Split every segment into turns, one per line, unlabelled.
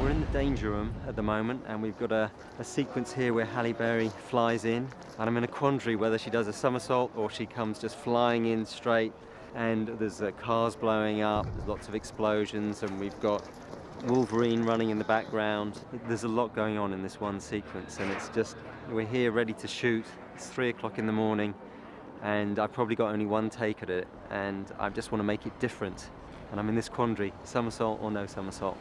We're in the danger room at the moment, and we've got a sequence here where Halle Berry flies in, and I'm in a quandary whether she does a somersault or she comes just flying in straight. And there's cars blowing up, there's lots of explosions, and we've got Wolverine running in the background. There's a lot going on in this one sequence, and it's just, we're here ready to shoot. It's 3 o'clock in the morning, and I've probably got only one take at it, and I just want to make it different. And I'm in this quandary, somersault or no somersault.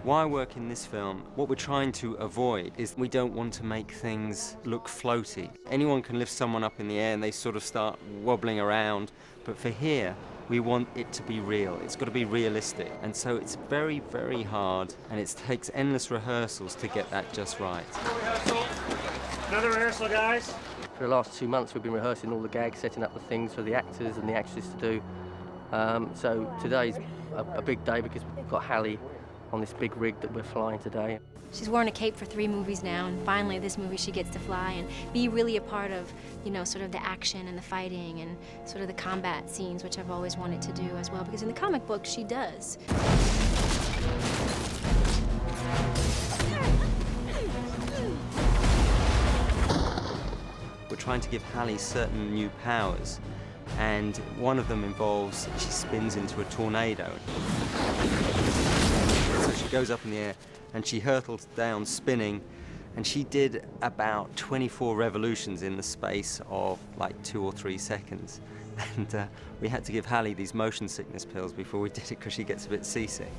Wire work in this film, what we're trying to avoid is we don't want to make things look floaty. Anyone can lift someone up in the air and they sort of start wobbling around, but for here, we want it to be real. It's got to be realistic. And so it's very, very hard, and it takes endless rehearsals to get that just right.
Another rehearsal, guys.
For the last 2 months, we've been rehearsing all the gags, setting up the things for the actors and the actresses to do. So today's a big day because we've got Halle on this big rig that we're flying today.
She's worn a cape for 3 movies now, and finally this movie she gets to fly and be really a part of, you know, sort of the action and the fighting and sort of the combat scenes, which I've always wanted to do as well, because in the comic book she does.
We're trying to give Halle certain new powers, and one of them involves she spins into a tornado. So she goes up in the air and she hurtles down spinning, and she did about 24 revolutions in the space of like 2 or 3 seconds. And we had to give Halle these motion sickness pills before we did it because she gets a bit seasick.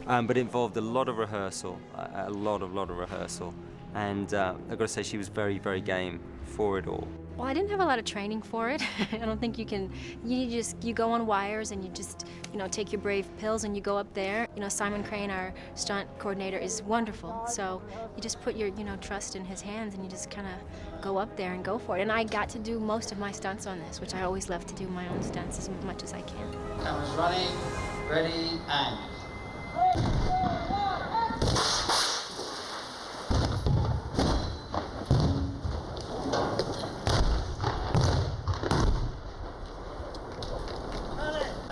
But it involved a lot of rehearsal, a lot of rehearsal. And I've got to say she was very, very game for it all.
Well, I didn't have a lot of training for it. I don't think you can, you go on wires and you just, you know, take your brave pills and you go up there. You know, Simon Crane, our stunt coordinator, is wonderful. So you just put your, you know, trust in his hands and you just kind of go up there and go for it. And I got to do most of my stunts on this, which I always love to do my own stunts as much as I can.
Cameras running, ready, and...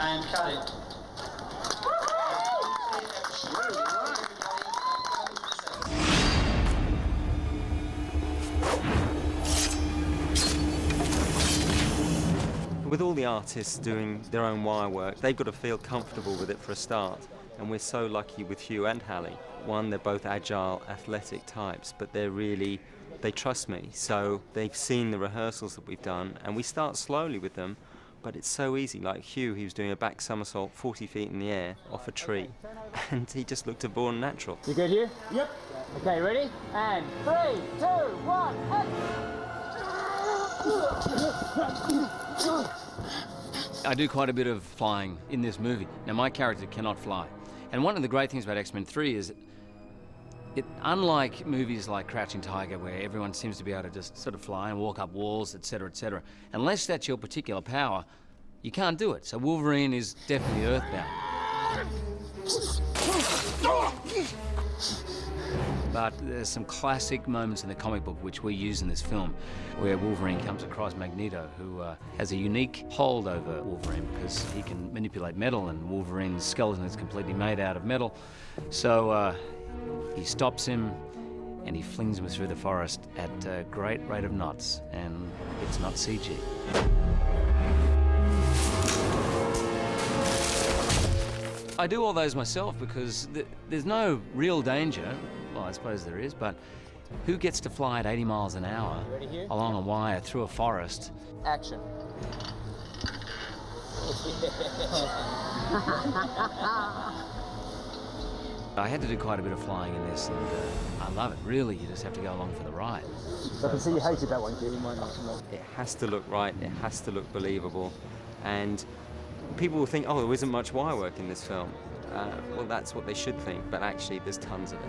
And cut it.
With all the artists doing their own wire work, they've got to feel comfortable with it for a start. And we're so lucky with Hugh and Halle. One, they're both agile, athletic types, but they trust me. So they've seen the rehearsals that we've done, and we start slowly with them. But it's so easy. Like Hugh, he was doing a back somersault 40 feet in the air off a tree, and he just looked born natural.
You good here? Yep. Okay, ready? And 3, 2, 1,
I do quite a bit of flying in this movie. Now, my character cannot fly. And one of the great things about X-Men 3 is unlike movies like Crouching Tiger, where everyone seems to be able to just sort of fly and walk up walls, etc., etc., unless that's your particular power, you can't do it. So Wolverine is definitely earthbound. But there's some classic moments in the comic book which we use in this film, where Wolverine comes across Magneto, who has a unique hold over Wolverine because he can manipulate metal, and Wolverine's skeleton is completely made out of metal. So he stops him and he flings him through the forest at a great rate of knots, and it's not CG. I do all those myself because there's no real danger. Well, I suppose there is, but who gets to fly at 80 miles an hour along a wire through a forest?
Action.
I had to do quite a bit of flying in this, and I love it. Really, you just have to go along for the ride.
I can see you hated that one, Hugh.
It has to look right, it has to look believable, and people will think, oh, there isn't much wire work in this film. Well, that's what they should think, but actually there's tons of it.